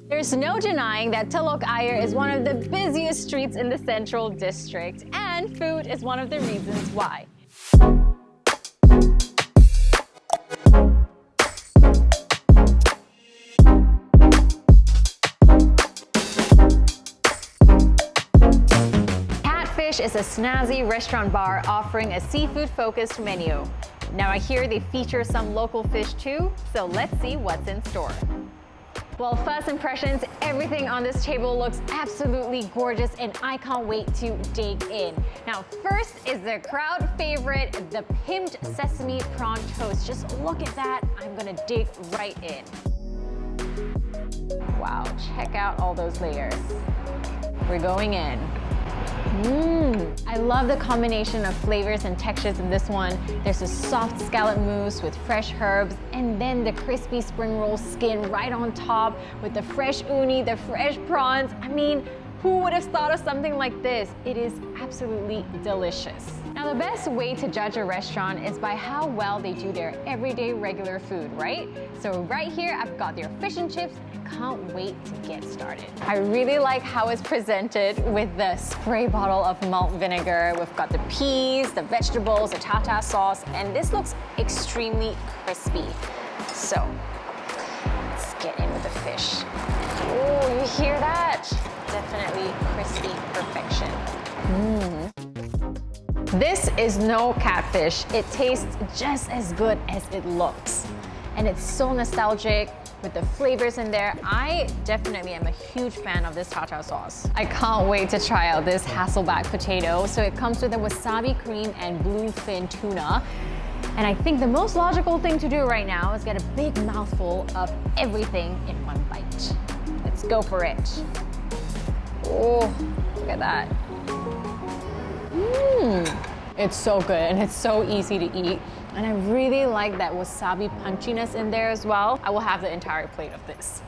There's no denying that Telok Ayer is one of the busiest streets in the Central District, and food is one of the reasons why. Catfish is a snazzy restaurant bar offering a seafood-focused menu. Now I hear they feature some local fish too, so let's see what's in store. Well, first impressions, everything on this table looks absolutely gorgeous and I can't wait to dig in. Now, first is the crowd favorite, the pimped sesame prawn toast. Just look at that. I'm gonna dig right in. Wow, check out all those layers. We're going in. I love the combination of flavors and textures in this one. There's a soft scallop mousse with fresh herbs, and then the crispy spring roll skin right on top with the fresh uni, the fresh prawns. I mean, who would have thought of something like this? It is absolutely delicious. Now, the best way to judge a restaurant is by how well they do their everyday regular food, right? So right here, I've got their fish and chips. I can't wait to get started. I really like how it's presented with the spray bottle of malt vinegar. We've got the peas, the vegetables, the tartar sauce, and this looks extremely crispy. So, let's get in with the fish. Oh, you hear that? Definitely crispy perfection. This is no catfish. It tastes just as good as it looks. And it's so nostalgic with the flavors in there. I definitely am a huge fan of this tartar sauce. I can't wait to try out this Hasselback potato. So it comes with a wasabi cream and bluefin tuna. And I think the most logical thing to do right now is get a big mouthful of everything in one bite. Let's go for it. Oh, look at that. It's so good and it's so easy to eat. And I really like that wasabi punchiness in there as well. I will have the entire plate of this.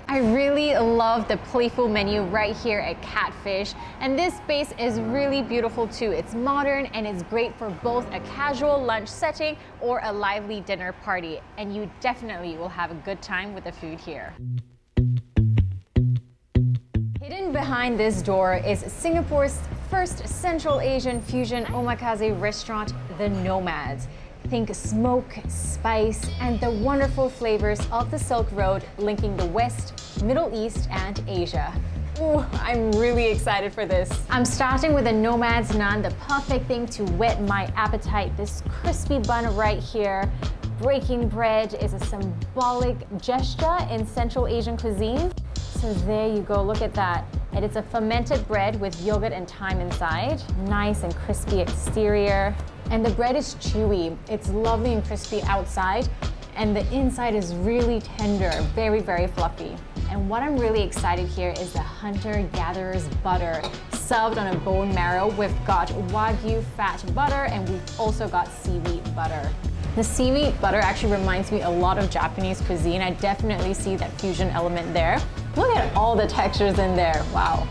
I really love the playful menu right here at Catfish. And this space is really beautiful too. It's modern and it's great for both a casual lunch setting or a lively dinner party. And you definitely will have a good time with the food here. Hidden behind this door is Singapore's first Central Asian fusion omakase restaurant, The Nomads. Think smoke, spice, and the wonderful flavors of the Silk Road linking the West, Middle East, and Asia. Ooh, I'm really excited for this. I'm starting with the Nomads naan, the perfect thing to whet my appetite. This crispy bun right here. Breaking bread is a symbolic gesture in Central Asian cuisine. So there you go, look at that. And it's a fermented bread with yogurt and thyme inside. Nice and crispy exterior. And the bread is chewy. It's lovely and crispy outside. And the inside is really tender, very, very fluffy. And what I'm really excited here is the hunter-gatherer's butter. Served on a bone marrow, we've got Wagyu fat butter and we've also got seaweed butter. The seaweed butter actually reminds me a lot of Japanese cuisine. I definitely see that fusion element there. Look at all the textures in there, wow.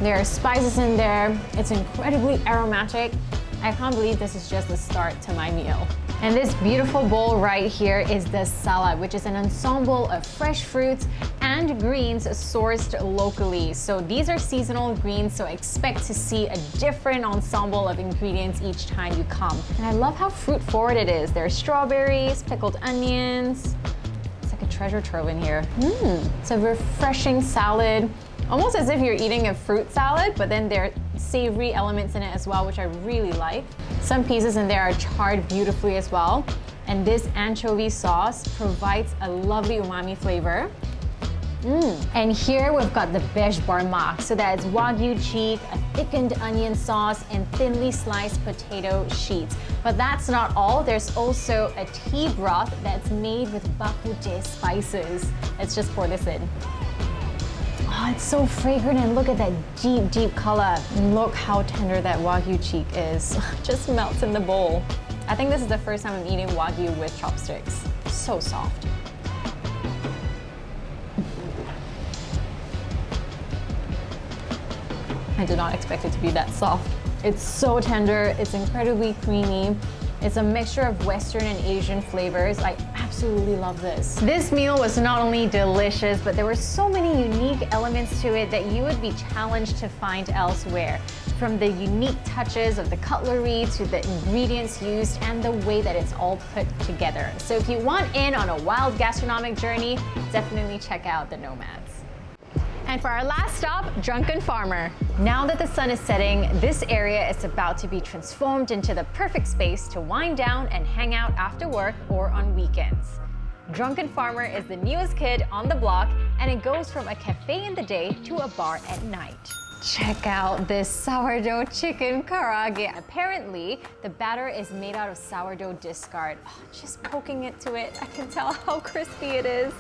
There are spices in there. It's incredibly aromatic. I can't believe this is just the start to my meal. And this beautiful bowl right here is the salad, which is an ensemble of fresh fruits and greens sourced locally. So these are seasonal greens, so expect to see a different ensemble of ingredients each time you come. And I love how fruit forward it is. There are strawberries, pickled onions. It's like a treasure trove in here. It's a refreshing salad, almost as if you're eating a fruit salad, but then there are savory elements in it as well, which I really like. Some pieces in there are charred beautifully as well. And this anchovy sauce provides a lovely umami flavor. And here we've got the beige barmak. So that's Wagyu cheek, a thickened onion sauce, and thinly sliced potato sheets. But that's not all. There's also a tea broth that's made with bak kut teh spices. Let's just pour this in. Oh, it's so fragrant, and look at that deep, deep color. And look how tender that Wagyu cheek is. Just melts in the bowl. I think this is the first time I'm eating Wagyu with chopsticks. So soft. I did not expect it to be that soft. It's so tender, it's incredibly creamy. It's a mixture of Western and Asian flavors. I absolutely love this. This meal was not only delicious, but there were so many unique elements to it that you would be challenged to find elsewhere. From the unique touches of the cutlery to the ingredients used and the way that it's all put together. So if you want in on a wild gastronomic journey, definitely check out the Nomads. And for our last stop, Drunken Farmer. Now that the sun is setting, this area is about to be transformed into the perfect space to wind down and hang out after work or on weekends. Drunken Farmer is the newest kid on the block, and it goes from a cafe in the day to a bar at night. Check out this sourdough chicken karaage. Apparently, the batter is made out of sourdough discard. Oh, just poking into it, I can tell how crispy it is.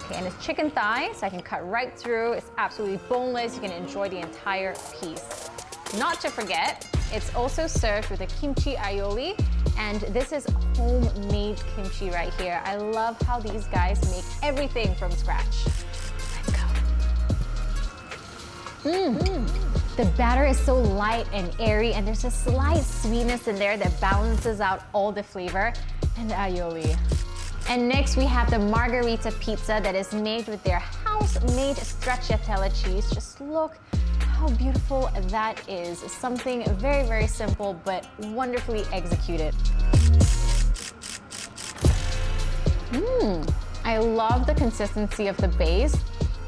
Okay, and it's chicken thigh, so I can cut right through. It's absolutely boneless. You can enjoy the entire piece. Not to forget, it's also served with a kimchi aioli, and this is homemade kimchi right here. I love how these guys make everything from scratch. The batter is so light and airy, and there's a slight sweetness in there that balances out all the flavor and the aioli. And next we have the margarita pizza that is made with their house-made stracciatella cheese. Just look how beautiful that is. Something very, very simple but wonderfully executed. I love the consistency of the base.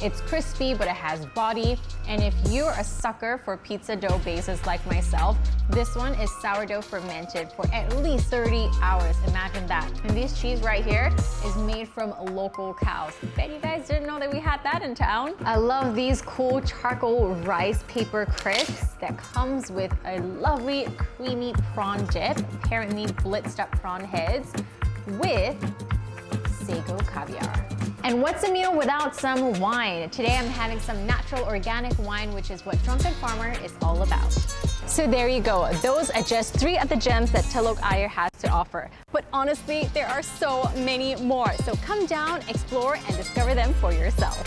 It's crispy, but it has body. And if you're a sucker for pizza dough bases like myself, this one is sourdough fermented for at least 30 hours. Imagine that. And this cheese right here is made from local cows. Bet you guys didn't know that we had that in town. I love these cool charcoal rice paper crisps that comes with a lovely creamy prawn dip, apparently blitzed up prawn heads with Sago caviar. And what's a meal without some wine? Today I'm having some natural organic wine, which is what Drunken Farmer is all about. So there you go. Those are just 3 of the gems that Telok Ayer has to offer. But honestly, there are so many more. So come down, explore, and discover them for yourself.